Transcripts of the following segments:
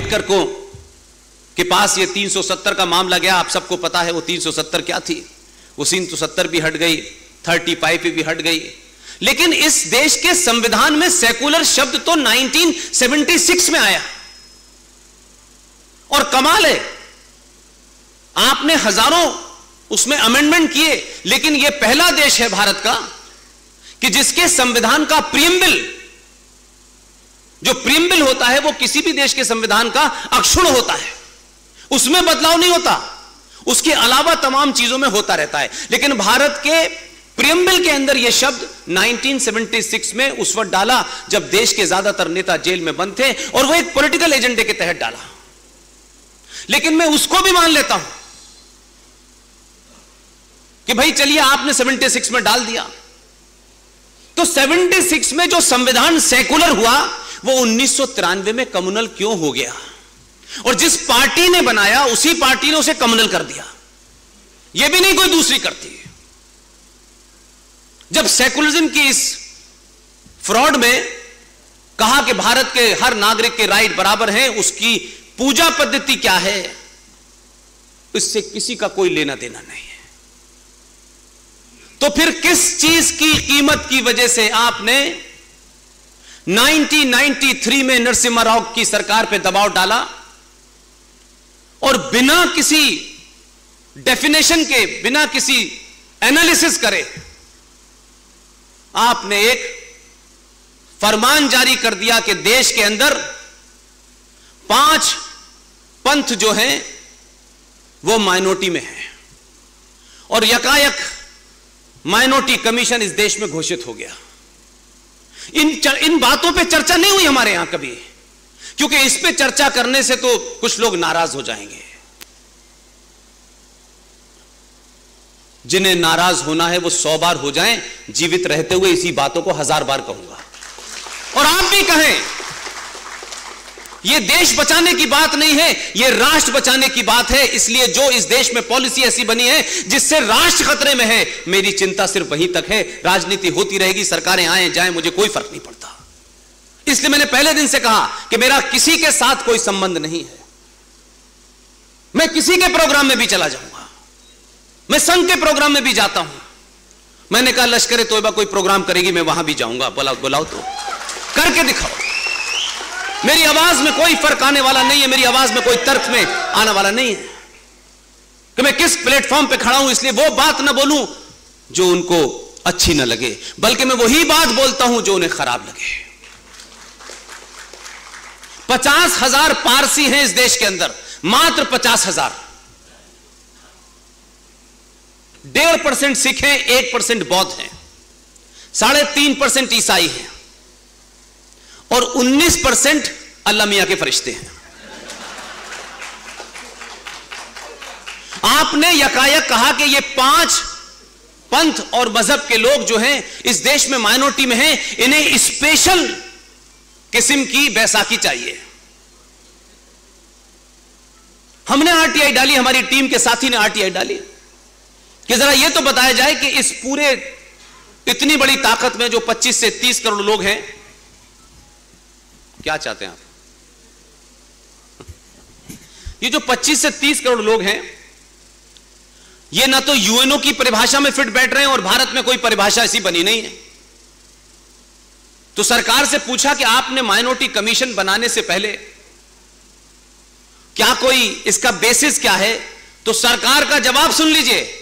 अंबेडकर को के पास ये 370 का मामला गया, आप सबको पता है वो 370 क्या थी, वो 370 भी हट गई, 35 भी हट गई। लेकिन इस देश के संविधान में सेकुलर शब्द तो 1976 में आया। और कमाल है, आपने हजारों उसमें अमेंडमेंट किए, लेकिन यह पहला देश है भारत का कि जिसके संविधान का प्रीएम्बल, जो प्रीएम्बल होता है वो किसी भी देश के संविधान का अक्षुण होता है, उसमें बदलाव नहीं होता, उसके अलावा तमाम चीजों में होता रहता है। लेकिन भारत के प्रीएम्बल के अंदर यह शब्द 1976 में उस वक्त डाला जब देश के ज्यादातर नेता जेल में बंद थे, और वो एक पॉलिटिकल एजेंडे के तहत डाला। लेकिन मैं उसको भी मान लेता हूं कि भाई चलिए आपने 76 में डाल दिया, तो 76 में जो संविधान सेकुलर हुआ वो 1993 में कम्युनल क्यों हो गया? और जिस पार्टी ने बनाया उसी पार्टी ने उसे कम्युनल कर दिया। यह भी नहीं कोई दूसरी करती। जब सेकुलरिज्म की इस फ्रॉड में कहा कि भारत के हर नागरिक के राइट बराबर हैं, उसकी पूजा पद्धति क्या है, इससे किसी का कोई लेना देना नहीं है। तो फिर किस चीज की कीमत की वजह से आपने 1993 में नरसिम्हा राव की सरकार पे दबाव डाला और बिना किसी डेफिनेशन के, बिना किसी एनालिसिस करे आपने एक फरमान जारी कर दिया कि देश के अंदर 5 पंथ जो हैं वो माइनॉरिटी में है, और यकायक माइनॉरिटी कमीशन इस देश में घोषित हो गया। इन बातों पे चर्चा नहीं हुई हमारे यहां कभी, क्योंकि इस पे चर्चा करने से तो कुछ लोग नाराज हो जाएंगे। जिन्हें नाराज होना है वो 100 बार हो जाएं, जीवित रहते हुए इसी बातों को 1000 बार कहूंगा। और आप भी कहें, यह देश बचाने की बात नहीं है, यह राष्ट्र बचाने की बात है। इसलिए जो इस देश में पॉलिसी ऐसी बनी है जिससे राष्ट्र खतरे में है, मेरी चिंता सिर्फ वहीं तक है। राजनीति होती रहेगी, सरकारें आए जाएं, मुझे कोई फर्क नहीं पड़ता। इसलिए मैंने पहले दिन से कहा कि मेरा किसी के साथ कोई संबंध नहीं है। मैं किसी के प्रोग्राम में भी चला जाऊंगा, मैं संघ के प्रोग्राम में भी जाता हूं। मैंने कहा लश्कर तोयबा कोई प्रोग्राम करेगी, मैं वहां भी जाऊंगा, बुलाओ तो करके दिखाओ। मेरी आवाज में कोई फर्क आने वाला नहीं है, मेरी आवाज में कोई तर्क में आने वाला नहीं है कि मैं किस प्लेटफॉर्म पे खड़ा हूं, इसलिए वो बात ना बोलूं जो उनको अच्छी ना लगे, बल्कि मैं वही बात बोलता हूं जो उन्हें खराब लगे। 50,000 पारसी हैं इस देश के अंदर, मात्र 50,000। 1.5% सिख हैं, 1% बौद्ध हैं, 3.5% ईसाई हैं, और 19% अल्लाह मियां के फरिश्ते हैं। आपने यकायक कहा कि ये 5 पंथ और मजहब के लोग जो हैं इस देश में माइनॉरिटी में हैं, इन्हें स्पेशल किस्म की बैसाखी चाहिए। हमने आरटीआई डाली, हमारी टीम के साथी ने आरटीआई डाली कि जरा यह तो बताया जाए कि इस पूरे इतनी बड़ी ताकत में जो 25 से 30 करोड़ लोग हैं, क्या चाहते हैं आप? ये जो 25 से 30 करोड़ लोग हैं, ये ना तो यूएनओ की परिभाषा में फिट बैठ रहे हैं, और भारत में कोई परिभाषा ऐसी बनी नहीं है। तो सरकार से पूछा कि आपने माइनॉरिटी कमीशन बनाने से पहले क्या कोई इसका बेसिस क्या है? तो सरकार का जवाब सुन लीजिए।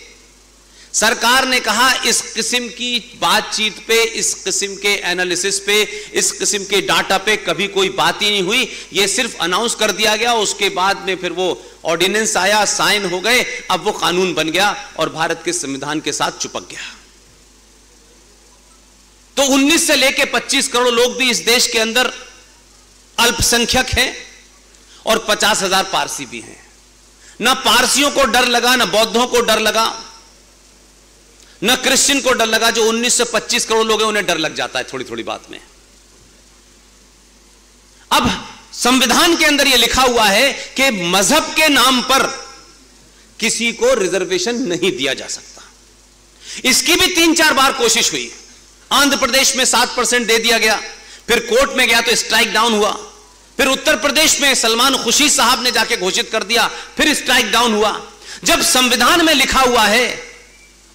सरकार ने कहा इस किस्म की बातचीत पे, इस किस्म के एनालिसिस पे, इस किस्म के डाटा पे कभी कोई बात ही नहीं हुई। ये सिर्फ अनाउंस कर दिया गया, उसके बाद में फिर वो ऑर्डिनेंस आया, साइन हो गए, अब वो कानून बन गया और भारत के संविधान के साथ चिपक गया। तो 19 से लेके 25 करोड़ लोग भी इस देश के अंदर अल्पसंख्यक हैं, और 50,000 पारसी भी हैं। ना पारसियों को डर लगा, ना बौद्धों को डर लगा, न क्रिश्चियन को डर लगा। जो 19 से 25 करोड़ लोग हैं उन्हें डर लग जाता है थोड़ी थोड़ी बात में। अब संविधान के अंदर यह लिखा हुआ है कि मजहब के नाम पर किसी को रिजर्वेशन नहीं दिया जा सकता। इसकी भी 3-4 बार कोशिश हुई। आंध्र प्रदेश में 7% दे दिया गया, फिर कोर्ट में गया तो स्ट्राइक डाउन हुआ, फिर उत्तर प्रदेश में सलमान खुर्शीद साहब ने जाके घोषित कर दिया, फिर स्ट्राइक डाउन हुआ। जब संविधान में लिखा हुआ है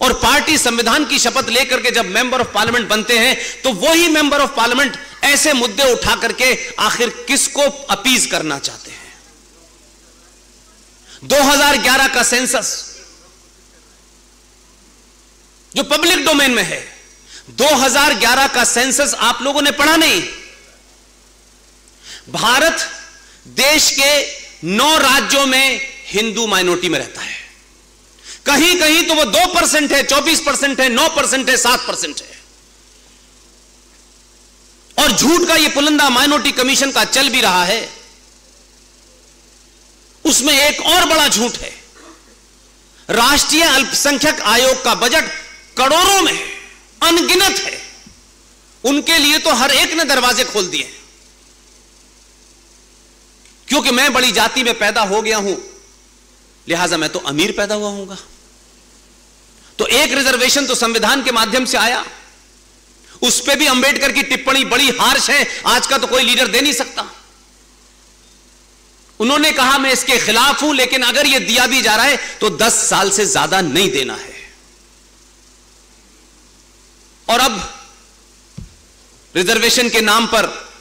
और पार्टी संविधान की शपथ लेकर के जब मेंबर ऑफ पार्लियामेंट बनते हैं, तो वही मेंबर ऑफ पार्लियामेंट ऐसे मुद्दे उठा करके आखिर किसको अपीज करना चाहते हैं? 2011 का सेंसस जो पब्लिक डोमेन में है, 2011 का सेंसस आप लोगों ने पढ़ा नहीं? भारत देश के 9 राज्यों में हिंदू माइनॉरिटी में रहता है। कहीं कहीं तो वो 2% है, 24% है, 9% है, 7% है। और झूठ का ये पुलंदा माइनॉरिटी कमीशन का चल भी रहा है। उसमें एक और बड़ा झूठ है, राष्ट्रीय अल्पसंख्यक आयोग का बजट करोड़ों में है, अनगिनत है। उनके लिए तो हर एक ने दरवाजे खोल दिए, क्योंकि मैं बड़ी जाति में पैदा हो गया हूं, लिहाजा मैं तो अमीर पैदा हुआ हूंगा। तो एक रिजर्वेशन तो संविधान के माध्यम से आया, उस पर भी अंबेडकर की टिप्पणी बड़ी हार्श है, आज का तो कोई लीडर दे नहीं सकता। उन्होंने कहा मैं इसके खिलाफ हूं, लेकिन अगर यह दिया भी जा रहा है तो 10 साल से ज्यादा नहीं देना है। और अब रिजर्वेशन के नाम पर,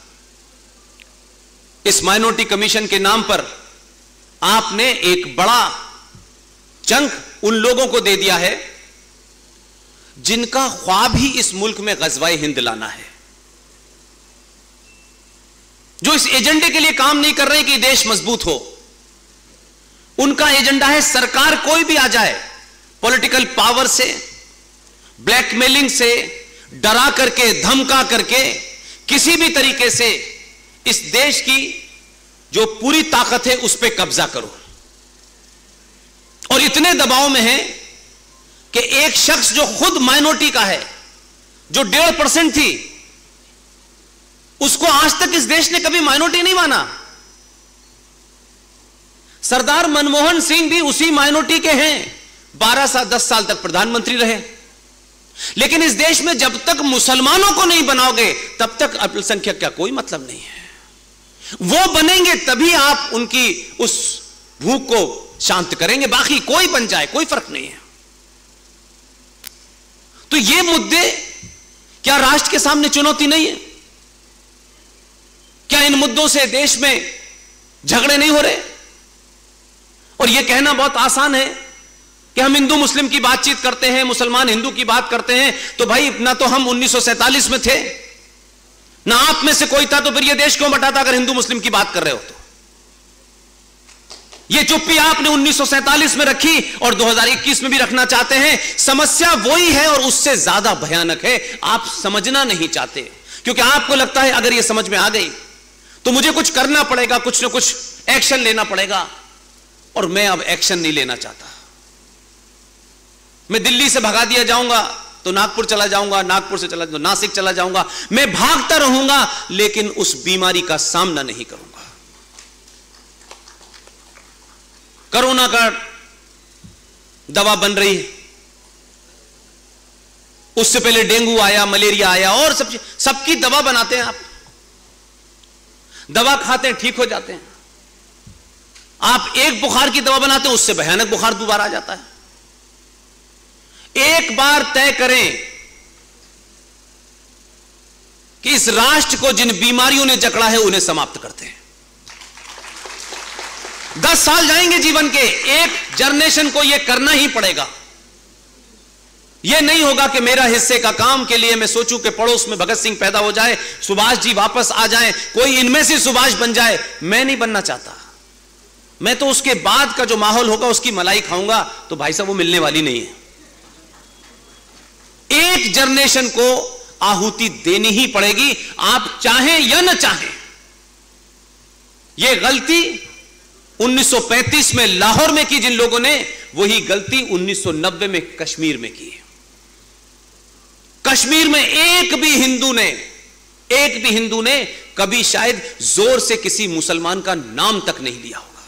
इस माइनॉरिटी कमीशन के नाम पर आपने एक बड़ा चंक उन लोगों को दे दिया है जिनका ख्वाब ही इस मुल्क में ग़ज़वाए हिंद लाना है, जो इस एजेंडे के लिए काम नहीं कर रहे कि देश मजबूत हो। उनका एजेंडा है सरकार कोई भी आ जाए, पॉलिटिकल पावर से, ब्लैकमेलिंग से, डरा करके, धमका करके, किसी भी तरीके से इस देश की जो पूरी ताकत है उस पर कब्जा करो। और इतने दबाव में है कि एक शख्स जो खुद माइनॉरिटी का है, जो 1.5% थी, उसको आज तक इस देश ने कभी माइनॉरिटी नहीं माना। सरदार मनमोहन सिंह भी उसी माइनॉरिटी के हैं, 10 साल तक प्रधानमंत्री रहे। लेकिन इस देश में जब तक मुसलमानों को नहीं बनाओगे तब तक अल्पसंख्यक का कोई मतलब नहीं है। वो बनेंगे तभी आप उनकी उस भूख को शांत करेंगे, बाकी कोई बन जाए कोई फर्क नहीं है। तो ये मुद्दे क्या राष्ट्र के सामने चुनौती नहीं है? क्या इन मुद्दों से देश में झगड़े नहीं हो रहे? और यह कहना बहुत आसान है कि हम हिंदू मुस्लिम की बातचीत करते हैं, मुसलमान हिंदू की बात करते हैं। तो भाई ना तो हम 1947 में थे, ना आप में से कोई था, तो फिर यह देश क्यों बंटा था अगर हिंदू मुस्लिम की बात कर रहे हो तो? यह चुप्पी आपने 1947 में रखी और 2021 में भी रखना चाहते हैं। समस्या वही है और उससे ज्यादा भयानक है। आप समझना नहीं चाहते, क्योंकि आपको लगता है अगर यह समझ में आ गई तो मुझे कुछ करना पड़ेगा, कुछ ना कुछ एक्शन लेना पड़ेगा। और मैं अब एक्शन नहीं लेना चाहता। मैं दिल्ली से भगा दिया जाऊंगा तो नागपुर चला जाऊंगा, नागपुर से चला जाऊंगा नासिक चला जाऊंगा, मैं भागता रहूंगा, लेकिन उस बीमारी का सामना नहीं करूंगा। कोरोना का दवा बन रही है, उससे पहले डेंगू आया, मलेरिया आया, और सबकी दवा बनाते हैं। आप दवा खाते हैं, ठीक हो जाते हैं। आप एक बुखार की दवा बनाते हैं, उससे भयानक बुखार दोबारा आ जाता है। एक बार तय करें कि इस राष्ट्र को जिन बीमारियों ने जकड़ा है उन्हें समाप्त करते हैं। 10 साल जाएंगे जीवन के, एक जनरेशन को यह करना ही पड़ेगा। यह नहीं होगा कि मेरा हिस्से का काम के लिए मैं सोचूं कि पड़ोस में भगत सिंह पैदा हो जाए, सुभाष जी वापस आ जाएं, कोई इनमें से सुभाष बन जाए। मैं नहीं बनना चाहता। मैं तो उसके बाद का जो माहौल होगा उसकी मलाई खाऊंगा, तो भाई साहब वो मिलने वाली नहीं है। एक जनरेशन को आहुति देनी ही पड़ेगी, आप चाहें या न चाहें। यह गलती 1935 में लाहौर में की जिन लोगों ने, वही गलती 1990 में कश्मीर में की है। कश्मीर में एक भी हिंदू ने कभी शायद जोर से किसी मुसलमान का नाम तक नहीं लिया होगा,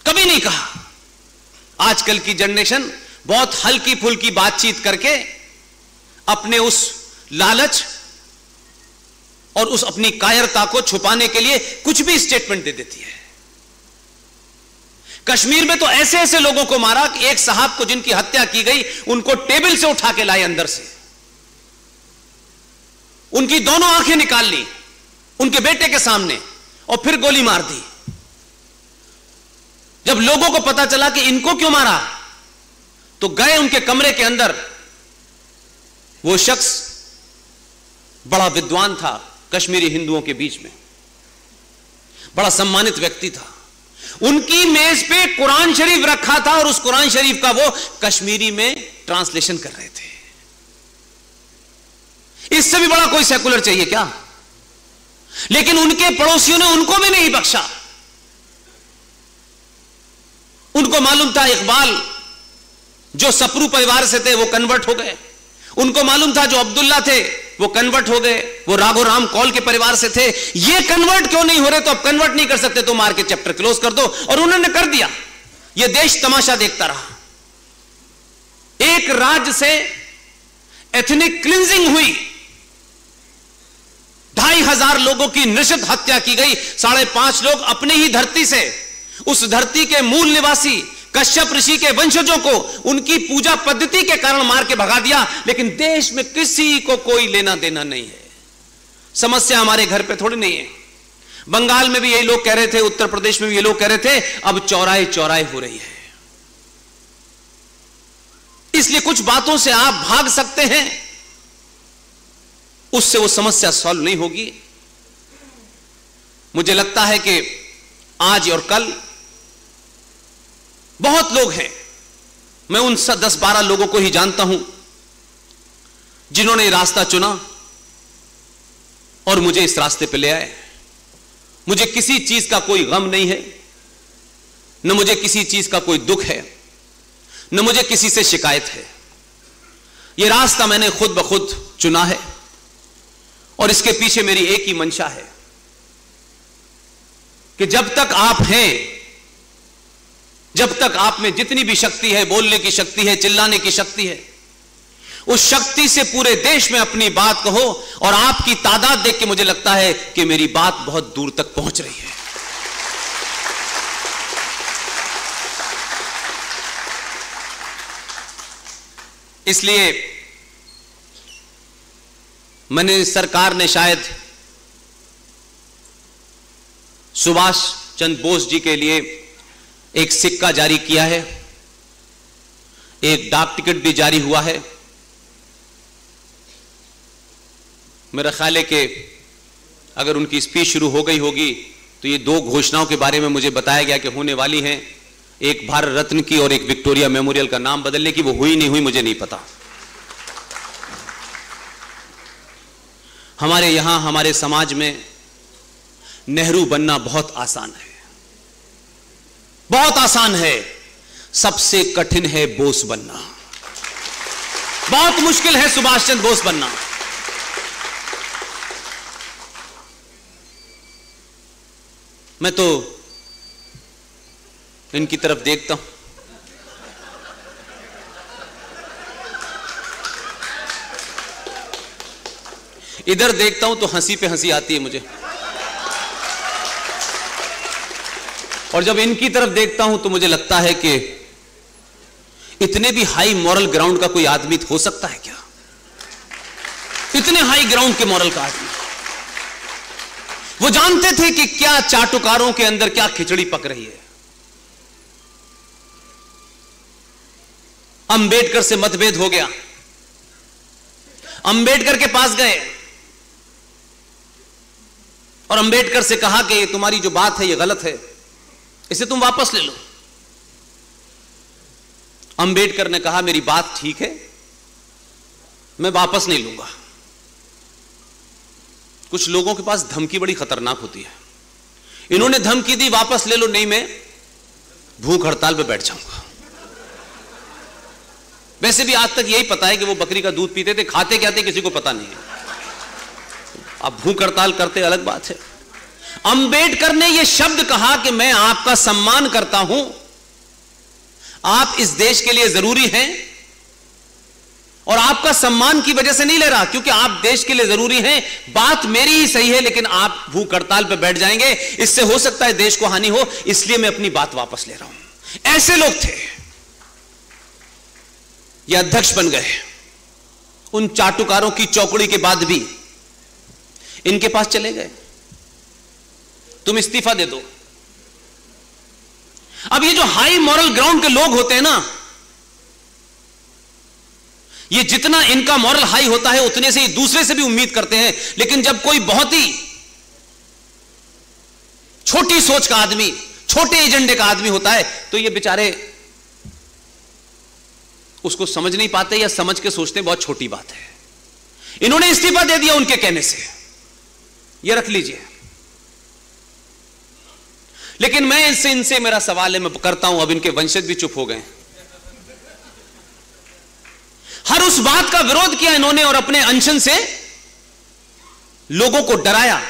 कभी नहीं कहा। आजकल की जनरेशन बहुत हल्की फुल्की बातचीत करके अपने उस लालच और उस अपनी कायरता को छुपाने के लिए कुछ भी स्टेटमेंट दे देती है। कश्मीर में तो ऐसे ऐसे लोगों को मारा कि एक साहब को जिनकी हत्या की गई उनको टेबल से उठा के लाए अंदर से, उनकी दोनों आंखें निकाल ली उनके बेटे के सामने और फिर गोली मार दी। जब लोगों को पता चला कि इनको क्यों मारा तो गए उनके कमरे के अंदर। वो शख्स बड़ा विद्वान था कश्मीरी हिंदुओं के बीच में, बड़ा सम्मानित व्यक्ति था। उनकी मेज पे कुरान शरीफ रखा था और उस कुरान शरीफ का वो कश्मीरी में ट्रांसलेशन कर रहे थे। इससे भी बड़ा कोई सेकुलर चाहिए क्या? लेकिन उनके पड़ोसियों ने उनको भी नहीं बख्शा। उनको मालूम था इकबाल जो सपरू परिवार से थे वो कन्वर्ट हो गए, उनको मालूम था जो अब्दुल्ला थे वो कन्वर्ट हो गए, वो राघो राम कौल के परिवार से थे। ये कन्वर्ट क्यों नहीं हो रहे? तो अब कन्वर्ट नहीं कर सकते तो मार के चैप्टर क्लोज कर दो। और उन्होंने कर दिया। ये देश तमाशा देखता रहा। एक राज्य से एथनिक क्लिंजिंग हुई, 2500 लोगों की नृशंस हत्या की गई। 5.5 लोग अपनी ही धरती से, उस धरती के मूल निवासी कश्यप ऋषि के वंशजों को उनकी पूजा पद्धति के कारण मार के भगा दिया। लेकिन देश में किसी को कोई लेना देना नहीं है। समस्या हमारे घर पे थोड़ी नहीं है। बंगाल में भी यही लोग कह रहे थे, उत्तर प्रदेश में भी ये लोग कह रहे थे, अब चौराहे चौराहे हो रही है। इसलिए कुछ बातों से आप भाग सकते हैं, उससे वो समस्या सॉल्व नहीं होगी। मुझे लगता है कि आज और कल बहुत लोग हैं, मैं उन 10-12 लोगों को ही जानता हूं जिन्होंने रास्ता चुना और मुझे इस रास्ते पे ले आए। मुझे किसी चीज का कोई गम नहीं है, न मुझे किसी चीज का कोई दुख है, न मुझे किसी से शिकायत है। यह रास्ता मैंने खुद ब खुद चुना है और इसके पीछे मेरी एक ही मंशा है कि जब तक आप हैं, जब तक आप में जितनी भी शक्ति है, बोलने की शक्ति है, चिल्लाने की शक्ति है, उस शक्ति से पूरे देश में अपनी बात कहो। और आपकी तादाद देख के मुझे लगता है कि मेरी बात बहुत दूर तक पहुंच रही है। इसलिए मैंने, सरकार ने शायद सुभाष चंद्र बोस जी के लिए एक सिक्का जारी किया है, एक डाक टिकट भी जारी हुआ है। मेरा ख्याल है कि अगर उनकी स्पीच शुरू हो गई होगी तो ये 2 घोषणाओं के बारे में मुझे बताया गया कि होने वाली हैं, एक भारत रत्न की और एक विक्टोरिया मेमोरियल का नाम बदलने की। वो हुई नहीं हुई मुझे नहीं पता। हमारे यहां, हमारे समाज में नेहरू बनना बहुत आसान है, बहुत आसान है। सबसे कठिन है बोस बनना। बहुत मुश्किल है सुभाष चंद्र बोस बनना। मैं तो इनकी तरफ देखता हूं, इधर देखता हूं तो हंसी पे हंसी आती है मुझे, और जब इनकी तरफ देखता हूं तो मुझे लगता है कि इतने भी हाई मॉरल ग्राउंड का कोई आदमी हो सकता है क्या? इतने हाई ग्राउंड के मॉरल का आदमी। वो जानते थे कि क्या चाटुकारों के अंदर क्या खिचड़ी पक रही है। अंबेडकर से मतभेद हो गया, अंबेडकर के पास गए और अंबेडकर से कहा कि ये तुम्हारी जो बात है ये गलत है, इसे तुम वापस ले लो। अंबेडकर ने कहा मेरी बात ठीक है, मैं वापस नहीं लूंगा। कुछ लोगों के पास धमकी बड़ी खतरनाक होती है। इन्होंने धमकी दी वापस ले लो, नहीं मैं भूख हड़ताल पे बैठ जाऊंगा। वैसे भी आज तक यही पता है कि वो बकरी का दूध पीते थे, खाते क्या थे किसी को पता नहीं है। अब भूख हड़ताल करते अलग बात है। अंबेडकर ने यह शब्द कहा कि मैं आपका सम्मान करता हूं, आप इस देश के लिए जरूरी हैं, और आपका सम्मान की वजह से नहीं ले रहा, क्योंकि आप देश के लिए जरूरी हैं। बात मेरी ही सही है, लेकिन आप भूख हड़ताल पर बैठ जाएंगे, इससे हो सकता है देश को हानि हो, इसलिए मैं अपनी बात वापस ले रहा हूं। ऐसे लोग थे, ये अध्यक्ष बन गए। उन चाटुकारों की चौकड़ी के बाद भी इनके पास चले गए, तुम इस्तीफा दे दो। अब ये जो हाई मॉरल ग्राउंड के लोग होते हैं ना, ये जितना इनका मॉरल हाई होता है उतने से ही दूसरे से भी उम्मीद करते हैं। लेकिन जब कोई बहुत ही छोटी सोच का आदमी, छोटे एजेंडे का आदमी होता है, तो ये बेचारे उसको समझ नहीं पाते, या समझ के सोचते बहुत छोटी बात है। इन्होंने इस्तीफा दे दिया उनके कहने से, ये रख लीजिए। लेकिन मैं इनसे मेरा सवाल है, मैं करता हूं, अब इनके वंशज भी चुप हो गए। हर उस बात का विरोध किया इन्होंने और अपने अनशन से लोगों को डराया।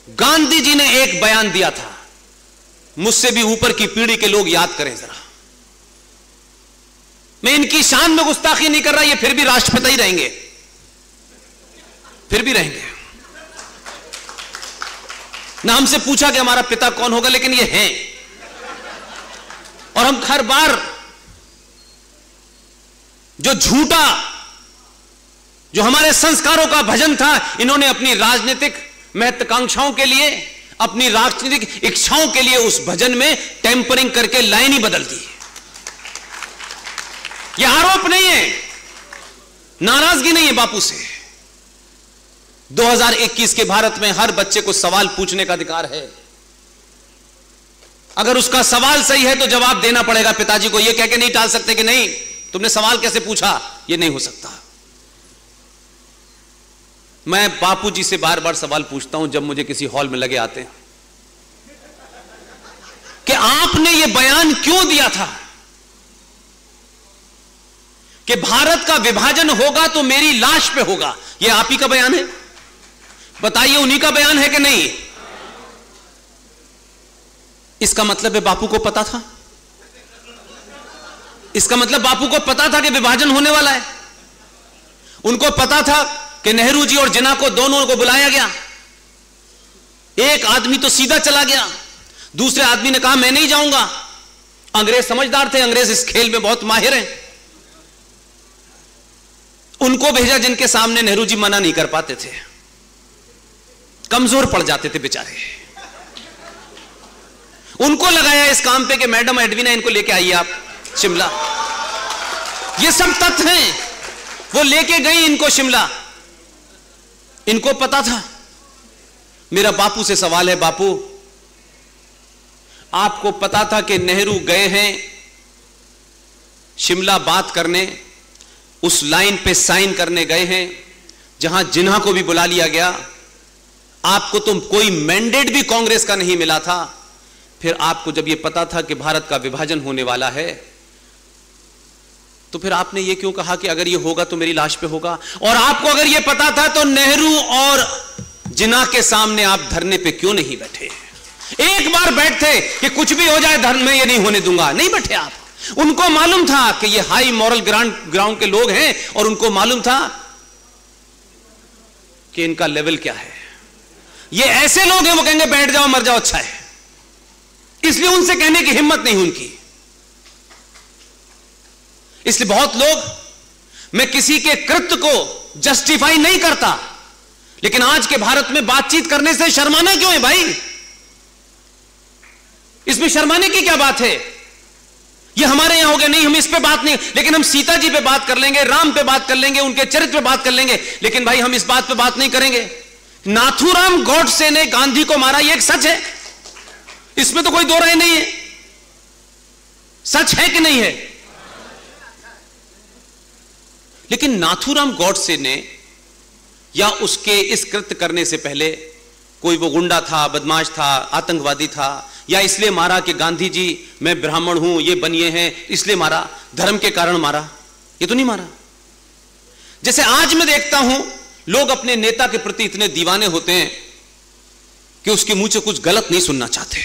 गांधी जी ने एक बयान दिया था, मुझसे भी ऊपर की पीढ़ी के लोग याद करें जरा। मैं इनकी शान में गुस्ताखी नहीं कर रहा, ये फिर भी राष्ट्रपिता ही रहेंगे, फिर भी रहेंगे। ना हमसे पूछा कि हमारा पिता कौन होगा, लेकिन ये हैं। और हम हर बार जो झूठा, जो हमारे संस्कारों का भजन था, इन्होंने अपनी राजनीतिक महत्वाकांक्षाओं के लिए, अपनी राजनीतिक इच्छाओं के लिए उस भजन में टेम्परिंग करके लाइन ही बदल दी। यह आरोप नहीं है, नाराजगी नहीं है बापू से। 2021 के भारत में हर बच्चे को सवाल पूछने का अधिकार है। अगर उसका सवाल सही है तो जवाब देना पड़ेगा पिताजी को। यह कह के नहीं टाल सकते कि नहीं तुमने सवाल कैसे पूछा, यह नहीं हो सकता। मैं बापू जी से बार बार सवाल पूछता हूं जब मुझे किसी हॉल में लगे आते हैं कि आपने यह बयान क्यों दिया था कि भारत का विभाजन होगा तो मेरी लाश पे होगा। यह आप ही का बयान है, बताइए उन्हीं का बयान है कि नहीं? इसका मतलब है बापू को पता था, इसका मतलब बापू को पता था कि विभाजन होने वाला है। उनको पता था कि नेहरू जी और जिन्ना को दोनों को बुलाया गया। एक आदमी तो सीधा चला गया, दूसरे आदमी ने कहा मैं नहीं जाऊंगा। अंग्रेज समझदार थे, अंग्रेज इस खेल में बहुत माहिर हैं। उनको भेजा जिनके सामने नेहरू जी मना नहीं कर पाते थे, कमजोर पड़ जाते थे बेचारे। उनको लगाया इस काम पे कि मैडम एडविना इनको लेके आइए आप शिमला। ये सब तथ्य हैं। वो लेके गई इनको शिमला। इनको पता था। मेरा बापू से सवाल है, बापू आपको पता था कि नेहरू गए हैं शिमला बात करने, उस लाइन पे साइन करने गए हैं जहां जिन्हा को भी बुला लिया गया। आपको तो कोई मैंडेट भी कांग्रेस का नहीं मिला था। फिर आपको जब यह पता था कि भारत का विभाजन होने वाला है, तो फिर आपने यह क्यों कहा कि अगर यह होगा तो मेरी लाश पे होगा? और आपको अगर यह पता था तो नेहरू और जिन्ना के सामने आप धरने पे क्यों नहीं बैठे? एक बार बैठते कि कुछ भी हो जाए धर्म में ये नहीं होने दूंगा, नहीं बैठे आप। उनको मालूम था कि ये हाई मॉरल ग्राउंड के लोग हैं और उनको मालूम था कि इनका लेवल क्या है। ये ऐसे लोग हैं वो कहेंगे बैठ जाओ मर जाओ अच्छा है, इसलिए उनसे कहने की हिम्मत नहीं उनकी। इसलिए बहुत लोग, मैं किसी के कृत्य को जस्टिफाई नहीं करता, लेकिन आज के भारत में बातचीत करने से शर्माना क्यों है भाई? इसमें शर्माने की क्या बात है? ये हमारे यहां हो गया, नहीं हम इस पे बात नहीं, लेकिन हम सीता जी पे बात कर लेंगे, राम पे बात कर लेंगे, उनके चरित्र पे बात कर लेंगे, लेकिन भाई हम इस बात पे बात नहीं करेंगे नाथूराम गॉडसे ने गांधी को मारा। ये एक सच है, इसमें तो कोई दो राय नहीं है। सच है कि नहीं है? लेकिन नाथूराम गॉडसे ने या उसके इस कृत्य करने से पहले कोई वो गुंडा था, बदमाश था, आतंकवादी था, या इसलिए मारा कि गांधी जी मैं ब्राह्मण हूं, ये बनिए हैं इसलिए मारा, धर्म के कारण मारा? ये तो नहीं मारा। जैसे आज मैं देखता हूं लोग अपने नेता के प्रति इतने दीवाने होते हैं कि उसके मुंह से कुछ गलत नहीं सुनना चाहते,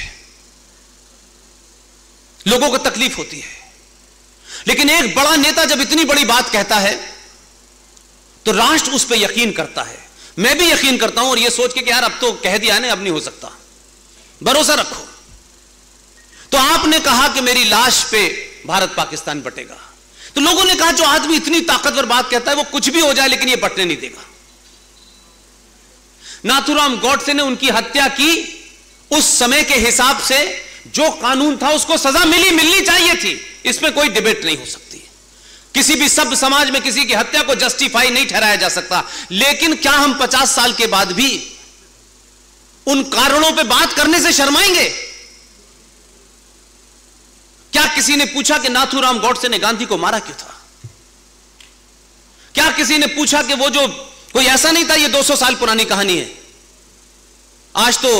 लोगों को तकलीफ होती है। लेकिन एक बड़ा नेता जब इतनी बड़ी बात कहता है तो राष्ट्र उस पर यकीन करता है। मैं भी यकीन करता हूं और यह सोच के कि यार अब तो कह दिया है, अब नहीं हो सकता, भरोसा रखो। तो आपने कहा कि मेरी लाश पे भारत पाकिस्तान बटेगा, तो लोगों ने कहा जो आदमी इतनी ताकतवर बात कहता है वो कुछ भी हो जाए लेकिन ये बटने नहीं देगा। नाथूराम गॉडसे ने उनकी हत्या की, उस समय के हिसाब से जो कानून था उसको सजा मिलनी चाहिए थी, इसमें कोई डिबेट नहीं हो सकती। किसी भी सभ्य समाज में किसी की हत्या को जस्टिफाई नहीं ठहराया जा सकता। लेकिन क्या हम 50 साल के बाद भी उन कारणों पे बात करने से शर्माएंगे? क्या किसी ने पूछा कि नाथूराम गॉडसे ने गांधी को मारा क्यों था? क्या किसी ने पूछा कि वो जो कोई ऐसा नहीं था, ये 200 साल पुरानी कहानी है। आज तो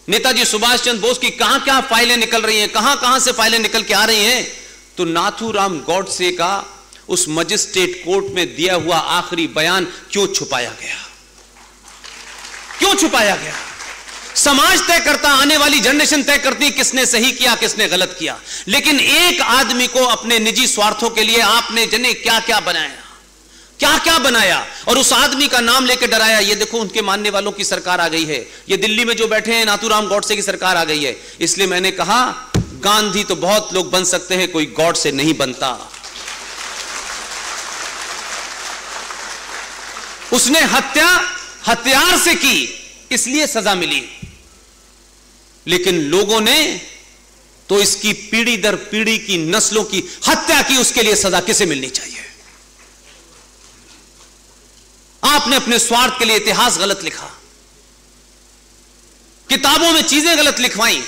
नेताजी सुभाष चंद्र बोस की कहां कहां फाइलें निकल रही हैं, कहां कहां से फाइलें निकल के आ रही हैं। तो नाथूराम गॉडसे का उस मजिस्ट्रेट कोर्ट में दिया हुआ आखिरी बयान क्यों छुपाया गया? क्यों छुपाया गया? समाज तय करता, आने वाली जनरेशन तय करती किसने सही किया किसने गलत किया। लेकिन एक आदमी को अपने निजी स्वार्थों के लिए आपने जने क्या क्या बनाया, क्या क्या बनाया, और उस आदमी का नाम लेकर डराया। ये देखो उनके मानने वालों की सरकार आ गई है, ये दिल्ली में जो बैठे हैं नाथूराम गॉडसे की सरकार आ गई है। इसलिए मैंने कहा गांधी तो बहुत लोग बन सकते हैं, कोई गॉडसे नहीं बनता। उसने हत्या हथियार से की इसलिए सजा मिली, लेकिन लोगों ने तो इसकी पीढ़ी दर पीढ़ी की नस्लों की हत्या की, उसके लिए सजा किसे मिलनी चाहिए? आपने अपने स्वार्थ के लिए इतिहास गलत लिखा, किताबों में चीजें गलत लिखवाई,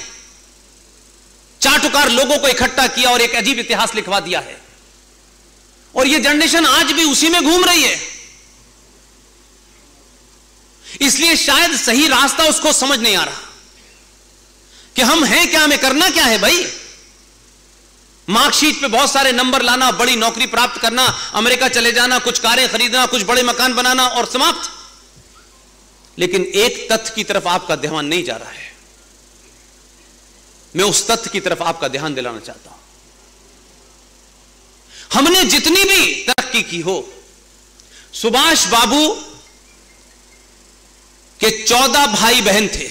चाटुकार लोगों को इकट्ठा किया और एक अजीब इतिहास लिखवा दिया है। और यह जनरेशन आज भी उसी में घूम रही है। इसलिए शायद सही रास्ता उसको समझ नहीं आ रहा कि हम हैं क्या, हमें करना क्या है। भाई मार्कशीट पे बहुत सारे नंबर लाना, बड़ी नौकरी प्राप्त करना, अमेरिका चले जाना, कुछ कारें खरीदना, कुछ बड़े मकान बनाना और समाप्त। लेकिन एक तथ्य की तरफ आपका ध्यान नहीं जा रहा है। मैं उस तथ्य की तरफ आपका ध्यान दिलाना चाहता हूं। हमने जितनी भी तरक्की की हो, सुभाष बाबू के 14 भाई बहन थे,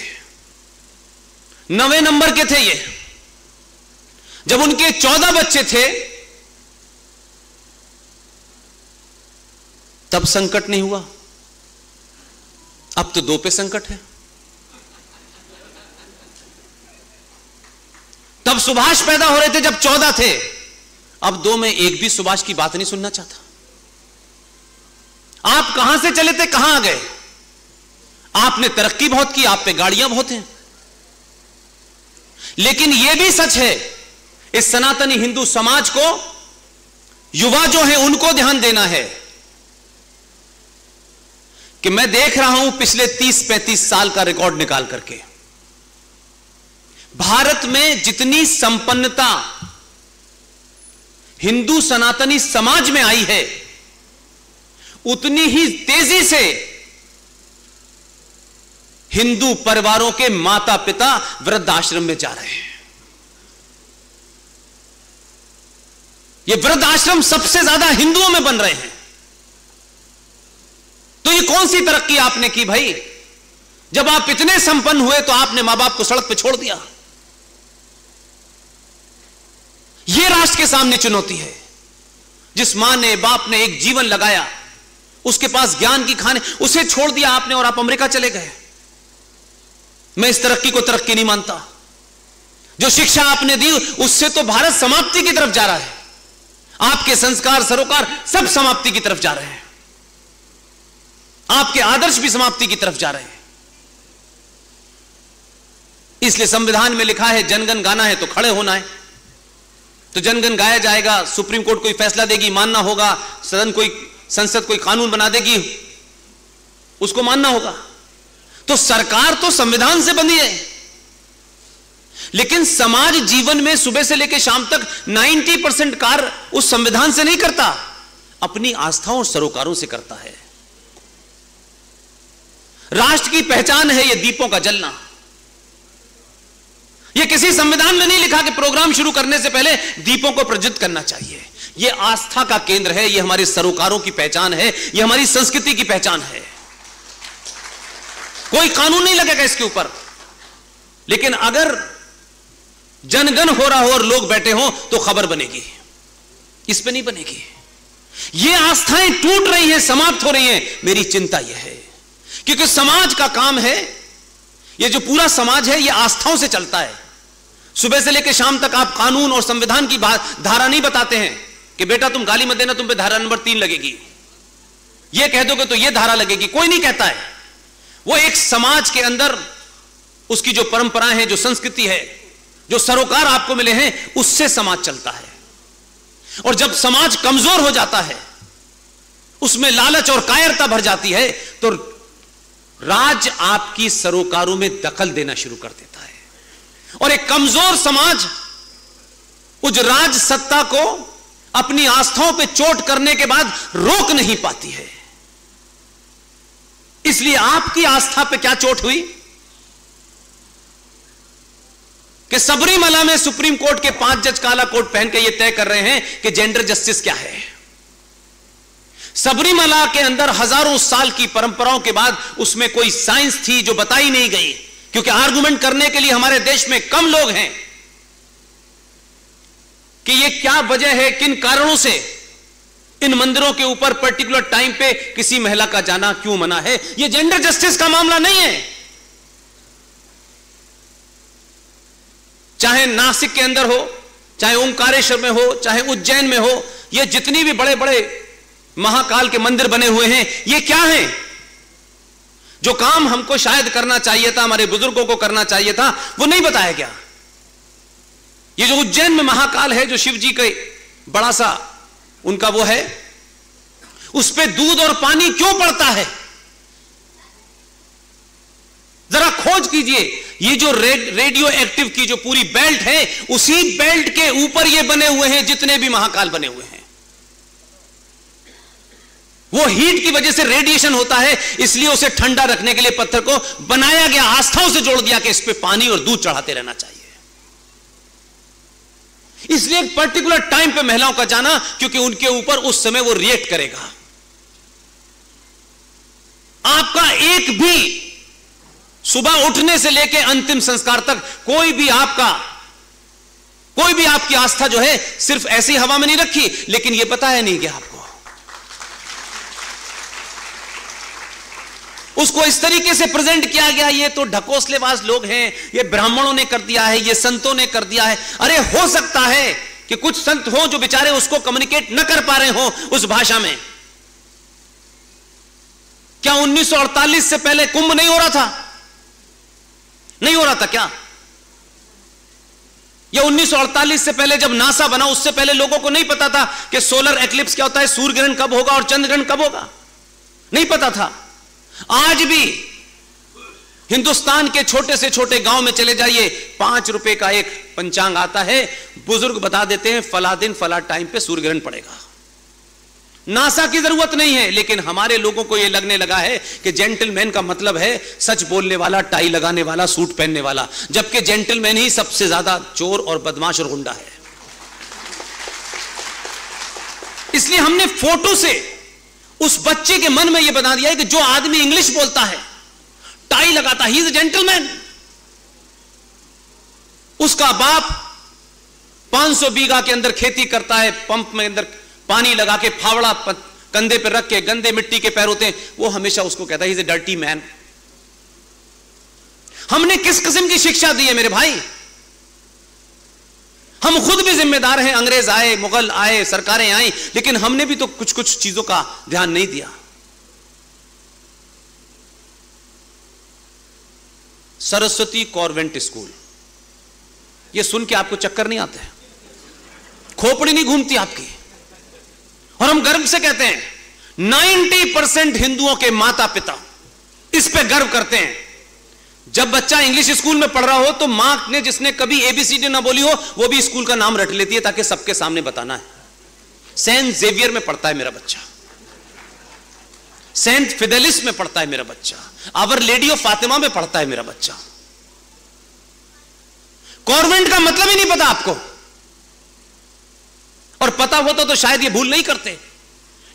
9वें नंबर के थे ये। जब उनके 14 बच्चे थे तब संकट नहीं हुआ, अब तो 2 पे संकट है। तब सुभाष पैदा हो रहे थे जब 14 थे, अब 2 में एक भी सुभाष की बात नहीं सुनना चाहता। आप कहां से चले थे, कहां आ गए? आपने तरक्की बहुत की, आप पे गाड़ियां बहुत हैं। लेकिन यह भी सच है, इस सनातनी हिंदू समाज को, युवा जो है उनको ध्यान देना है कि मैं देख रहा हूं पिछले 30-35 साल का रिकॉर्ड निकाल करके, भारत में जितनी संपन्नता हिंदू सनातनी समाज में आई है, उतनी ही तेजी से हिंदू परिवारों के माता पिता वृद्धाश्रम में जा रहे हैं। ये वृद्धाश्रम सबसे ज्यादा हिंदुओं में बन रहे हैं। तो ये कौन सी तरक्की आपने की भाई? जब आप इतने संपन्न हुए तो आपने मां बाप को सड़क पे छोड़ दिया। यह राष्ट्र के सामने चुनौती है। जिस मां ने बाप ने एक जीवन लगाया, उसके पास ज्ञान की खाने, उसे छोड़ दिया आपने और आप अमेरिका चले गए। मैं इस तरक्की को तरक्की नहीं मानता। जो शिक्षा आपने दी उससे तो भारत समाप्ति की तरफ जा रहा है। आपके संस्कार सरोकार सब समाप्ति की तरफ जा रहे हैं। आपके आदर्श भी समाप्ति की तरफ जा रहे हैं। इसलिए संविधान में लिखा है जनगण गाना है तो खड़े होना है, तो जनगण गाया जाएगा। सुप्रीम कोर्ट कोई फैसला देगी, मानना होगा। संसद कोई कानून बना देगी, उसको मानना होगा। तो सरकार तो संविधान से बंधी है, लेकिन समाज जीवन में सुबह से लेकर शाम तक 90% कार्य उस संविधान से नहीं करता, अपनी आस्थाओं और सरोकारों से करता है। राष्ट्र की पहचान है यह दीपों का जलना। यह किसी संविधान में नहीं लिखा कि प्रोग्राम शुरू करने से पहले दीपों को प्रज्वलित करना चाहिए। यह आस्था का केंद्र है, यह हमारे सरोकारों की पहचान है, यह हमारी संस्कृति की पहचान है। कोई कानून नहीं लगेगा इसके ऊपर, लेकिन अगर जनगण हो रहा हो और लोग बैठे हो तो खबर बनेगी, इस पे नहीं बनेगी। ये आस्थाएं टूट रही हैं, समाप्त हो रही हैं। मेरी चिंता यह है, क्योंकि समाज का काम है, ये जो पूरा समाज है ये आस्थाओं से चलता है। सुबह से लेकर शाम तक आप कानून और संविधान की धारा नहीं बताते हैं कि बेटा तुम गाली मत देना, तुम पे धारा नंबर 3 लगेगी, ये कह दोगे तो ये धारा लगेगी, कोई नहीं कहता है। वो एक समाज के अंदर उसकी जो परंपराएं हैं, जो संस्कृति है, जो सरोकार आपको मिले हैं, उससे समाज चलता है। और जब समाज कमजोर हो जाता है, उसमें लालच और कायरता भर जाती है, तो राज आपकी सरोकारों में दखल देना शुरू कर देता है। और एक कमजोर समाज उस राज सत्ता को अपनी आस्थाओं पे चोट करने के बाद रोक नहीं पाती है। इसलिए आपकी आस्था पे क्या चोट हुई कि सबरीमला में सुप्रीम कोर्ट के 5 जज काला कोट पहन के ये तय कर रहे हैं कि जेंडर जस्टिस क्या है। सबरीमला के अंदर हजारों साल की परंपराओं के बाद उसमें कोई साइंस थी जो बताई नहीं गई, क्योंकि आर्गुमेंट करने के लिए हमारे देश में कम लोग हैं कि ये क्या वजह है, किन कारणों से इन मंदिरों के ऊपर पर्टिकुलर टाइम पे किसी महिला का जाना क्यों मना है। ये जेंडर जस्टिस का मामला नहीं है। चाहे नासिक के अंदर हो, चाहे ओंकारेश्वर में हो, चाहे उज्जैन में हो, ये जितनी भी बड़े बड़े महाकाल के मंदिर बने हुए हैं, ये क्या है? जो काम हमको शायद करना चाहिए था, हमारे बुजुर्गों को करना चाहिए था, वो नहीं बताया गया। ये जो उज्जैन में महाकाल है, जो शिव जी का बड़ा सा उनका वो है, उस पे दूध और पानी क्यों पड़ता है? जरा खोज कीजिए। ये जो रेडियो एक्टिव की जो पूरी बेल्ट है, उसी बेल्ट के ऊपर ये बने हुए हैं जितने भी महाकाल बने हुए हैं। वो हीट की वजह से रेडिएशन होता है, इसलिए उसे ठंडा रखने के लिए पत्थर को बनाया गया, आस्थाओं से जोड़ दिया कि इस पे पानी और दूध चढ़ाते रहना चाहिए। इसलिए एक पर्टिकुलर टाइम पे महिलाओं का जाना, क्योंकि उनके ऊपर उस समय वो रिएक्ट करेगा। आपका एक भी सुबह उठने से लेकर अंतिम संस्कार तक कोई भी आपकी आस्था जो है सिर्फ ऐसी हवा में नहीं रखी, लेकिन यह बताया नहीं गया आपको। उसको इस तरीके से प्रेजेंट किया गया, ये तो ढकोसलेबाज लोग हैं, ये ब्राह्मणों ने कर दिया है, ये संतों ने कर दिया है। अरे हो सकता है कि कुछ संत हो जो बेचारे उसको कम्युनिकेट न कर पा रहे हो उस भाषा में। क्या 1948 से पहले कुंभ नहीं हो रहा था? नहीं हो रहा था क्या? या 1948 से पहले जब नासा बना, उससे पहले लोगों को नहीं पता था कि सोलर एक्लिप्स क्या होता है, सूर्य ग्रहण कब होगा और चंद्र ग्रहण कब होगा? नहीं पता था। आज भी हिंदुस्तान के छोटे से छोटे गांव में चले जाइए, 5 रुपए का एक पंचांग आता है, बुजुर्ग बता देते हैं फला दिन फला टाइम पे सूर्य ग्रहण पड़ेगा। नासा की जरूरत नहीं है, लेकिन हमारे लोगों को यह लगने लगा है कि जेंटलमैन का मतलब है सच बोलने वाला, टाई लगाने वाला, सूट पहनने वाला, जबकि जेंटलमैन ही सबसे ज्यादा चोर और बदमाश और गुंडा है। इसलिए हमने फोटो से उस बच्चे के मन में यह बना दिया है कि जो आदमी इंग्लिश बोलता है, टाई लगाता, ही इज अ जेंटलमैन। उसका बाप 500 बीघा के अंदर खेती करता है, पंप में अंदर पानी लगा के फावड़ा कंधे पे रख के, गंदे मिट्टी के पैर होते हैं, वो हमेशा उसको कहता है he is a dirty man. हमने किस किस्म की शिक्षा दी है मेरे भाई? हम खुद भी जिम्मेदार हैं। अंग्रेज आए, मुगल आए, सरकारें आई, लेकिन हमने भी तो कुछ कुछ चीजों का ध्यान नहीं दिया। सरस्वती कॉन्वेंट स्कूल, यह सुन के आपको चक्कर नहीं आता है? खोपड़ी नहीं घूमती आपकी? और हम गर्व से कहते हैं 90% हिंदुओं के माता पिता इस पे गर्व करते हैं। जब बच्चा इंग्लिश स्कूल में पढ़ रहा हो तो मां ने जिसने कभी एबीसीडी ना बोली हो वो भी स्कूल का नाम रट लेती है ताकि सबके सामने बताना है। सेंट जेवियर में पढ़ता है मेरा बच्चा, सेंट फिडेलिस में पढ़ता है मेरा बच्चा, आवर लेडी ऑफ फातिमा में पढ़ता है मेरा बच्चा। कॉन्वेंट का मतलब ही नहीं पता आपको। और पता होता तो शायद ये भूल नहीं करते,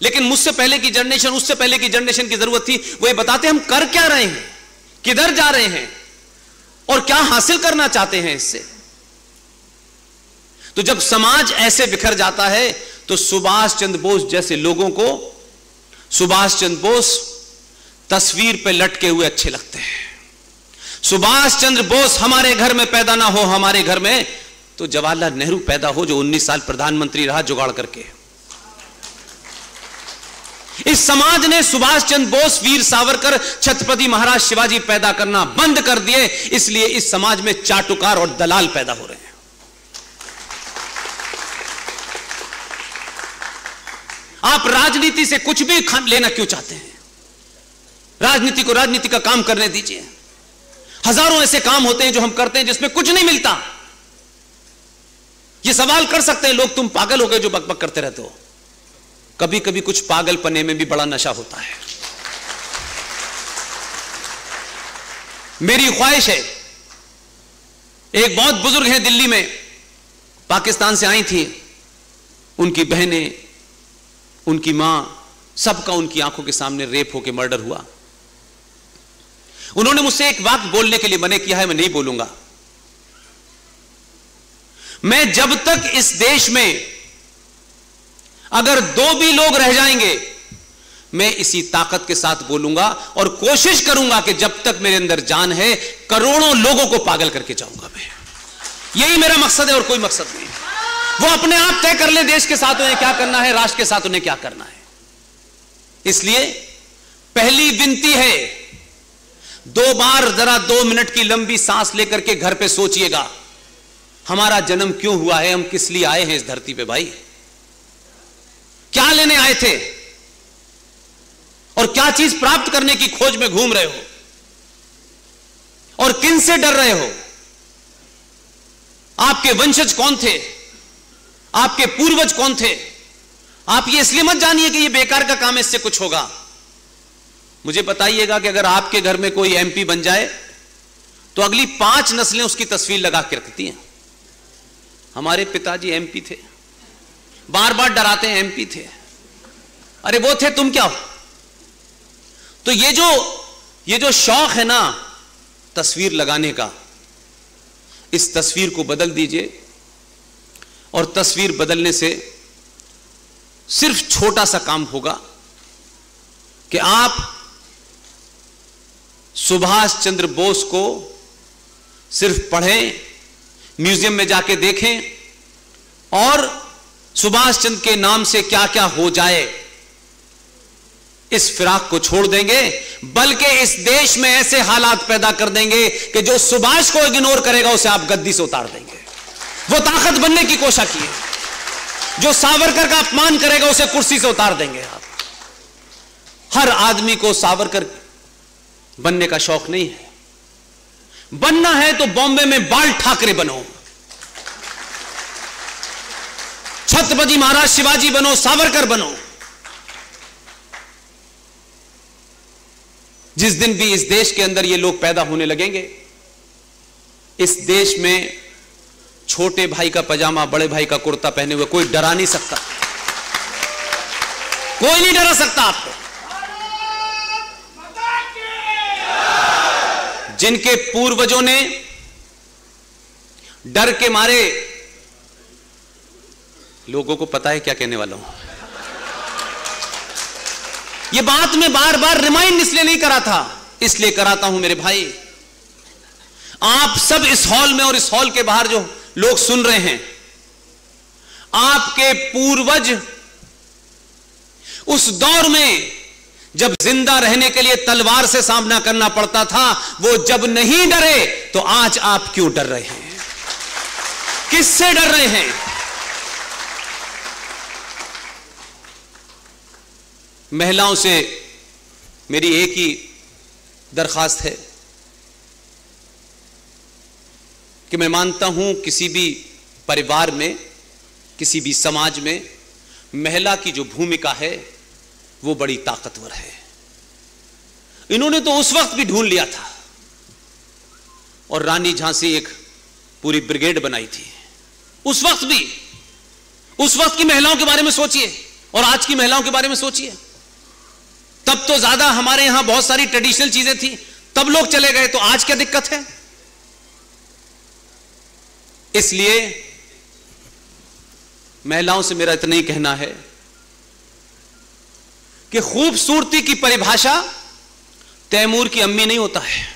लेकिन मुझसे पहले की जनरेशन, उससे पहले की जनरेशन की जरूरत थी, वो ये बताते हम कर क्या रहे हैं, किधर जा रहे हैं और क्या हासिल करना चाहते हैं इससे। तो जब समाज ऐसे बिखर जाता है तो सुभाष चंद्र बोस जैसे लोगों को सुभाष चंद्र बोस तस्वीर पे लटके हुए अच्छे लगते हैं। सुभाष चंद्र बोस हमारे घर में पैदा ना हो, हमारे घर में तो जवाहरलाल नेहरू पैदा हो, जो 19 साल प्रधानमंत्री रहा जुगाड़ करके। इस समाज ने सुभाष चंद्र बोस, वीर सावरकर, छत्रपति महाराज शिवाजी पैदा करना बंद कर दिए, इसलिए इस समाज में चाटुकार और दलाल पैदा हो रहे हैं। आप राजनीति से कुछ भी लेना क्यों चाहते हैं? राजनीति को राजनीति का काम करने दीजिए। हजारों ऐसे काम होते हैं जो हम करते हैं जिसमें कुछ नहीं मिलता। ये सवाल कर सकते हैं लोग, तुम पागल हो गए जो बकबक करते रहते हो। कभी कभी कुछ पागलपने में भी बड़ा नशा होता है। मेरी ख्वाहिश है, एक बहुत बुजुर्ग हैं दिल्ली में, पाकिस्तान से आई थी, उनकी बहनें, उनकी मां, सबका उनकी आंखों के सामने रेप होकर मर्डर हुआ। उन्होंने मुझसे एक बात बोलने के लिए मना किया है, मैं नहीं बोलूंगा। मैं जब तक इस देश में अगर 2 भी लोग रह जाएंगे, मैं इसी ताकत के साथ बोलूंगा और कोशिश करूंगा कि जब तक मेरे अंदर जान है करोड़ों लोगों को पागल करके जाऊंगा मैं। यही मेरा मकसद है और कोई मकसद नहीं। वो अपने आप तय कर ले देश के साथ उन्हें क्या करना है, राष्ट्र के साथ उन्हें क्या करना है। इसलिए पहली विनती है, 2 बार जरा 2 मिनट की लंबी सांस लेकर के घर पे सोचिएगा, हमारा जन्म क्यों हुआ है, हम किस लिए आए हैं इस धरती पे भाई, क्या लेने आए थे और क्या चीज प्राप्त करने की खोज में घूम रहे हो और किन से डर रहे हो। आपके वंशज कौन थे, आपके पूर्वज कौन थे। आप ये इसलिए मत जानिए कि ये बेकार का काम है, इससे कुछ होगा। मुझे बताइएगा कि अगर आपके घर में कोई एमपी बन जाए तो अगली 5 नस्लें उसकी तस्वीर लगा के रखती हैं। हमारे पिताजी एमपी थे, बार बार डराते हैं एमपी थे, अरे वो थे तुम क्या हो। तो ये जो शौक है ना तस्वीर लगाने का, इस तस्वीर को बदल दीजिए। और तस्वीर बदलने से सिर्फ छोटा सा काम होगा कि आप सुभाष चंद्र बोस को सिर्फ पढ़ें, म्यूजियम में जाके देखें और सुभाष चंद्र के नाम से क्या क्या हो जाए इस फिराक को छोड़ देंगे, बल्कि इस देश में ऐसे हालात पैदा कर देंगे कि जो सुभाष को इग्नोर करेगा उसे आप गद्दी से उतार देंगे। वो ताकत बनने की कोशिश की है। जो सावरकर का अपमान करेगा उसे कुर्सी से उतार देंगे आप। हर आदमी को सावरकर बनने का शौक नहीं है। बनना है तो बॉम्बे में बाल ठाकरे बनो, छत्रपति महाराज शिवाजी बनो, सावरकर बनो। जिस दिन भी इस देश के अंदर ये लोग पैदा होने लगेंगे, इस देश में छोटे भाई का पजामा, बड़े भाई का कुर्ता पहने हुए कोई डरा नहीं सकता। कोई नहीं डरा सकता आपको। जिनके पूर्वजों ने डर के मारे, लोगों को पता है क्या कहने वाला हूं। यह बात मैं बार बार रिमाइंड इसलिए नहीं करा था, इसलिए कराता हूं मेरे भाई। आप सब इस हॉल में और इस हॉल के बाहर जो लोग सुन रहे हैं, आपके पूर्वज उस दौर में जब जिंदा रहने के लिए तलवार से सामना करना पड़ता था, वो जब नहीं डरे तो आज आप क्यों डर रहे हैं? किससे डर रहे हैं? महिलाओं से मेरी एक ही दरखास्त है कि मैं मानता हूं किसी भी परिवार में, किसी भी समाज में महिला की जो भूमिका है वो बड़ी ताकतवर है। इन्होंने तो उस वक्त भी ढूंढ लिया था और रानी झांसी एक पूरी ब्रिगेड बनाई थी। उस उस वक्त की महिलाओं के बारे में सोचिए और आज की महिलाओं के बारे में सोचिए। तब तो ज्यादा हमारे यहां बहुत सारी ट्रेडिशनल चीजें थी, तब लोग चले गए, तो आज क्या दिक्कत है? इसलिए महिलाओं से मेरा इतना ही कहना है कि खूबसूरती की परिभाषा तैमूर की अम्मी नहीं होता है।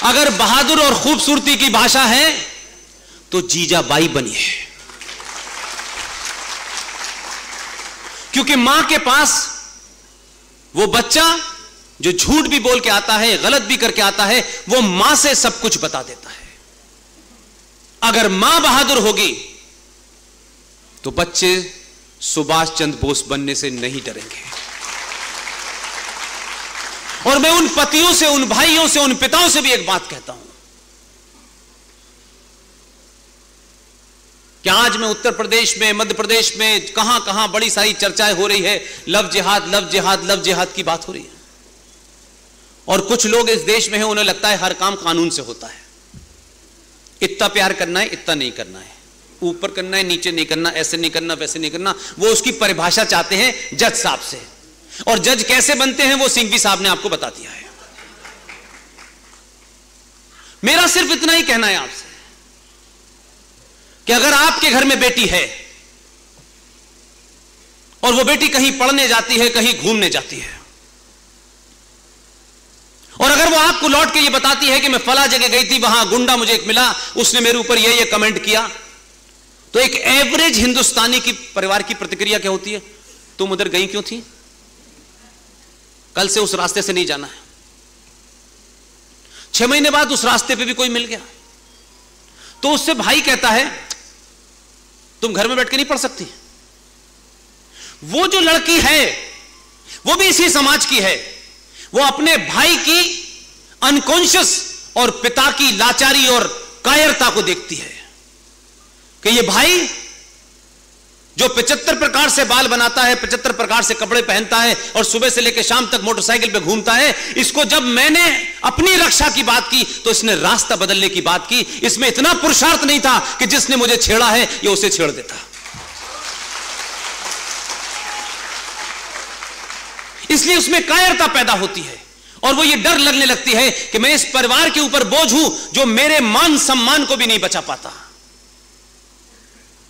अगर बहादुर और खूबसूरती की भाषा है तो जीजाबाई बनी है, क्योंकि मां के पास वो बच्चा जो झूठ भी बोल के आता है, गलत भी करके आता है, वो मां से सब कुछ बता देता है। अगर मां बहादुर होगी तो बच्चे सुभाष चंद्र बोस बनने से नहीं डरेंगे। और मैं उन पतियों से, उन भाइयों से, उन पिताओं से भी एक बात कहता हूं कि आज मैं उत्तर प्रदेश में, मध्य प्रदेश में, कहां कहां बड़ी सारी चर्चाएं हो रही है, लव जिहाद, लव जिहाद, लव जिहाद की बात हो रही है। और कुछ लोग इस देश में हैं, उन्हें लगता है हर काम कानून से होता है। इतना प्यार करना है, इतना नहीं करना है, ऊपर करना है, नीचे नहीं करना, ऐसे नहीं करना, वैसे नहीं करना। वो उसकी परिभाषा चाहते हैं जज साहब से, और जज कैसे बनते हैं वो सिंघवी साहब ने आपको बता दिया है। मेरा सिर्फ इतना ही कहना है आपसे कि अगर आपके घर में बेटी है और वो बेटी कहीं पढ़ने जाती है, कहीं घूमने जाती है, और अगर वो आपको लौट के ये बताती है कि मैं फला जगह गई थी, वहां गुंडा मुझे एक मिला, उसने मेरे ऊपर ये कमेंट किया, तो एक एवरेज हिंदुस्तानी की परिवार की प्रतिक्रिया क्या होती है? तुम उधर गई क्यों थी? कल से उस रास्ते से नहीं जाना है। 6 महीने बाद उस रास्ते पे भी कोई मिल गया तो उससे भाई कहता है तुम घर में बैठ के नहीं पढ़ सकती। वो जो लड़की है वो भी इसी समाज की है, वो अपने भाई की अनकॉन्शियस और पिता की लाचारी और कायरता को देखती है कि ये भाई जो 75 प्रकार से बाल बनाता है, 75 प्रकार से कपड़े पहनता है और सुबह से लेकर शाम तक मोटरसाइकिल पे घूमता है, इसको जब मैंने अपनी रक्षा की बात की तो इसने रास्ता बदलने की बात की। इसमें इतना पुरुषार्थ नहीं था कि जिसने मुझे छेड़ा है ये उसे छेड़ देता। इसलिए उसमें कायरता पैदा होती है और वो ये डर लगने लगती है कि मैं इस परिवार के ऊपर बोझ हूं जो मेरे मान सम्मान को भी नहीं बचा पाता।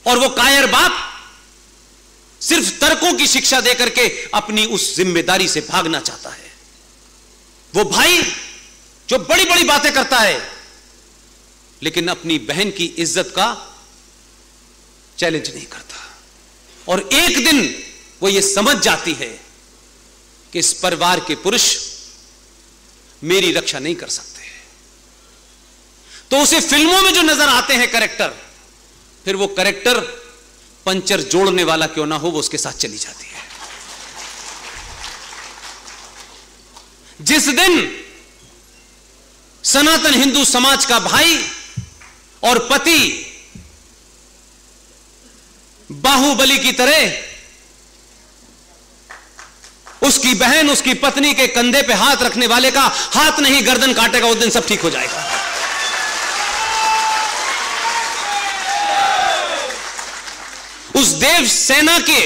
और वो कायर बाप सिर्फ तर्कों की शिक्षा देकर के अपनी उस जिम्मेदारी से भागना चाहता है। वो भाई जो बड़ी बड़ी बातें करता है लेकिन अपनी बहन की इज्जत का चैलेंज नहीं करता। और एक दिन वो ये समझ जाती है कि इस परिवार के पुरुष मेरी रक्षा नहीं कर सकते, तो उसे फिल्मों में जो नजर आते हैं कैरेक्टर, फिर वो कैरेक्टर पंचर जोड़ने वाला क्यों ना हो वो उसके साथ चली जाती है। जिस दिन सनातन हिंदू समाज का भाई और पति बाहुबली की तरह उसकी बहन, उसकी पत्नी के कंधे पे हाथ रखने वाले का हाथ नहीं गर्दन काटेगा, उस दिन सब ठीक हो जाएगा। उस देव सेना के,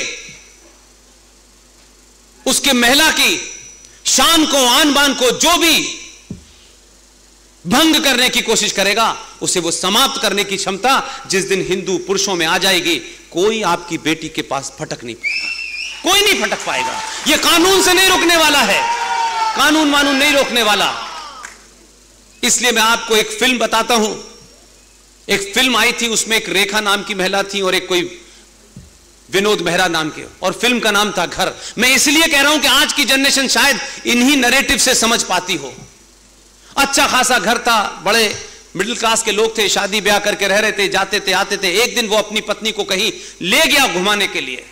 उसके महिला की शान को, आन बान को जो भी भंग करने की कोशिश करेगा उसे वो समाप्त करने की क्षमता जिस दिन हिंदू पुरुषों में आ जाएगी, कोई आपकी बेटी के पास फटक नहीं पाएगा, कोई नहीं फटक पाएगा। ये कानून से नहीं रोकने वाला है, कानून वानून नहीं रोकने वाला। इसलिए मैं आपको एक फिल्म बताता हूं। एक फिल्म आई थी, उसमें एक रेखा नाम की महिला थी और एक कोई विनोद मेहरा नाम के, और फिल्म का नाम था घर। मैं इसलिए कह रहा हूं कि आज की जनरेशन शायद इन्हीं नैरेटिव से समझ पाती हो। अच्छा खासा घर था, बड़े मिडिल क्लास के लोग थे, शादी ब्याह करके रह रहे थे, जाते थे आते थे। एक दिन वो अपनी पत्नी को कहीं ले गया घुमाने के लिए,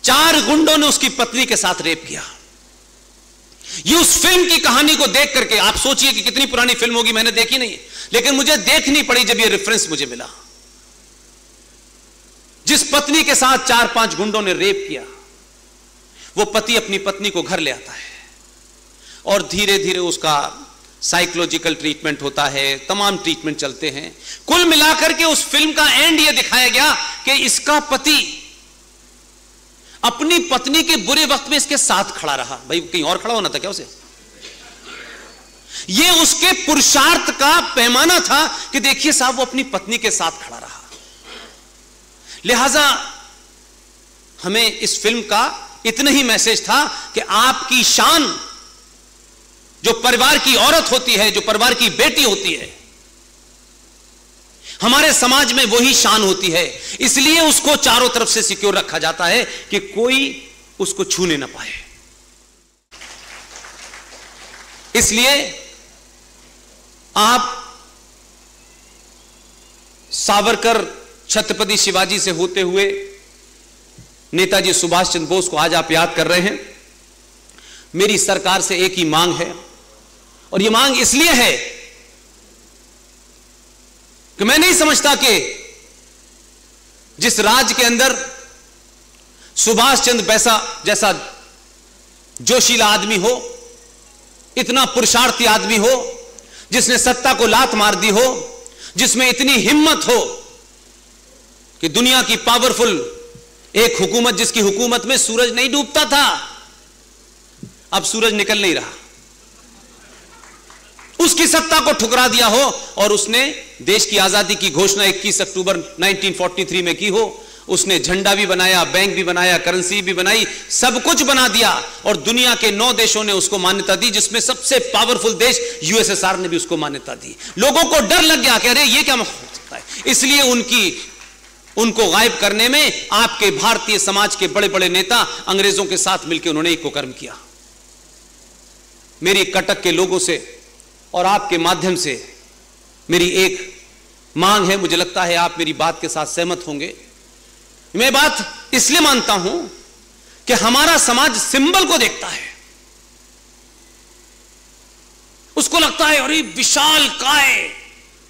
4 गुंडों ने उसकी पत्नी के साथ रेप किया। ये उस फिल्म की कहानी को देख करके आप सोचिए कि कितनी पुरानी फिल्म होगी, मैंने देखी नहीं, लेकिन मुझे देखनी पड़ी जब ये रेफरेंस मुझे मिला। जिस पत्नी के साथ 4-5 गुंडों ने रेप किया, वो पति अपनी पत्नी को घर ले आता है और धीरे धीरे उसका साइकोलॉजिकल ट्रीटमेंट होता है, तमाम ट्रीटमेंट चलते हैं। कुल मिलाकर के उस फिल्म का एंड यह दिखाया गया कि इसका पति अपनी पत्नी के बुरे वक्त में इसके साथ खड़ा रहा। भाई कहीं और खड़ा होना था क्या उसे? यह उसके पुरुषार्थ का पैमाना था कि देखिए साहब वो अपनी पत्नी के साथ खड़ा रहा। लिहाजा हमें इस फिल्म का इतना ही मैसेज था कि आपकी शान, जो परिवार की औरत होती है, जो परिवार की बेटी होती है, हमारे समाज में वही शान होती है। इसलिए उसको चारों तरफ से सिक्योर रखा जाता है कि कोई उसको छूने ना पाए। इसलिए आप सावरकर, छत्रपति शिवाजी से होते हुए नेताजी सुभाष चंद्र बोस को आज आप याद कर रहे हैं। मेरी सरकार से एक ही मांग है, और यह मांग इसलिए है कि मैं नहीं समझता कि जिस राज्य के अंदर सुभाष चंद्र जैसा जोशीला आदमी हो, इतना पुरुषार्थी आदमी हो, जिसने सत्ता को लात मार दी हो, जिसमें इतनी हिम्मत हो कि दुनिया की पावरफुल एक हुकूमत, जिसकी हुकूमत में सूरज नहीं डूबता था, अब सूरज निकल नहीं रहा, उसकी सत्ता को ठुकरा दिया हो और उसने देश की आजादी की घोषणा 21 अक्टूबर 1943 में की हो। उसने झंडा भी बनाया, बैंक भी बनाया, करेंसी भी बनाई, सब कुछ बना दिया, और दुनिया के 9 देशों ने उसको मान्यता दी, जिसमें सबसे पावरफुल देश यूएसएसआर ने भी उसको मान्यता दी। लोगों को डर लग गया कि अरे ये क्या हो सकता है। इसलिए उनको गायब करने में आपके भारतीय समाज के बड़े बड़े नेता अंग्रेजों के साथ मिलकर उन्होंने एक कुकर्म किया। मेरी कटक के लोगों से और आपके माध्यम से मेरी एक मांग है, मुझे लगता है आप मेरी बात के साथ सहमत होंगे। मैं बात इसलिए मानता हूं कि हमारा समाज सिंबल को देखता है, उसको लगता है अरे विशाल काय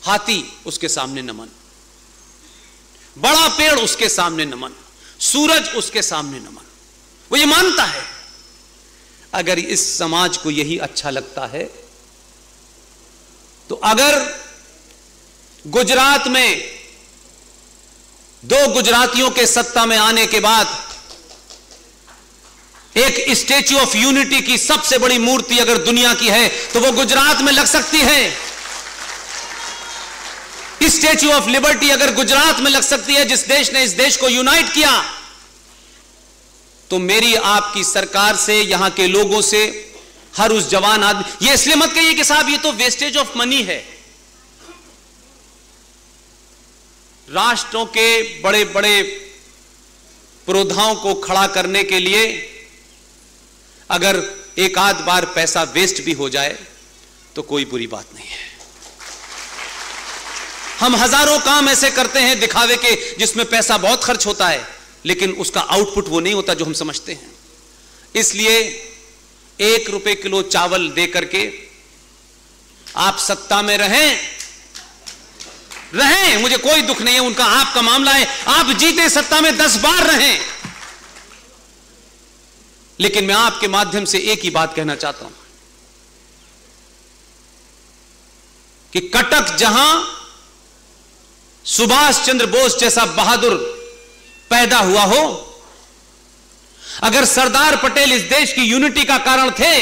हाथी, उसके सामने नमन, बड़ा पेड़ उसके सामने नमन, सूरज उसके सामने नमन। वो ये मानता है। अगर इस समाज को यही अच्छा लगता है तो अगर गुजरात में 2 गुजरातियों के सत्ता में आने के बाद एक स्टैच्यू ऑफ यूनिटी की सबसे बड़ी मूर्ति अगर दुनिया की है तो वो गुजरात में लग सकती है। स्टैच्यू ऑफ लिबर्टी अगर गुजरात में लग सकती है, जिस देश ने इस देश को यूनाइट किया, तो मेरी आपकी सरकार से, यहां के लोगों से, हर उस जवान आदमी, ये इसलिए मत कहिए कि साहब ये तो वेस्टेज ऑफ मनी है। राष्ट्रों के बड़े बड़े पुरोधाओं को खड़ा करने के लिए अगर एक आध बार पैसा वेस्ट भी हो जाए तो कोई बुरी बात नहीं है। हम हजारों काम ऐसे करते हैं दिखावे के, जिसमें पैसा बहुत खर्च होता है, लेकिन उसका आउटपुट वो नहीं होता जो हम समझते हैं। इसलिए 1 रुपए किलो चावल दे करके आप सत्ता में रहें, मुझे कोई दुख नहीं है, उनका आपका मामला है। आप जीते सत्ता में 10 बार रहें, लेकिन मैं आपके माध्यम से एक ही बात कहना चाहता हूं कि कटक जहां सुभाष चंद्र बोस जैसा बहादुर पैदा हुआ हो, अगर सरदार पटेल इस देश की यूनिटी का कारण थे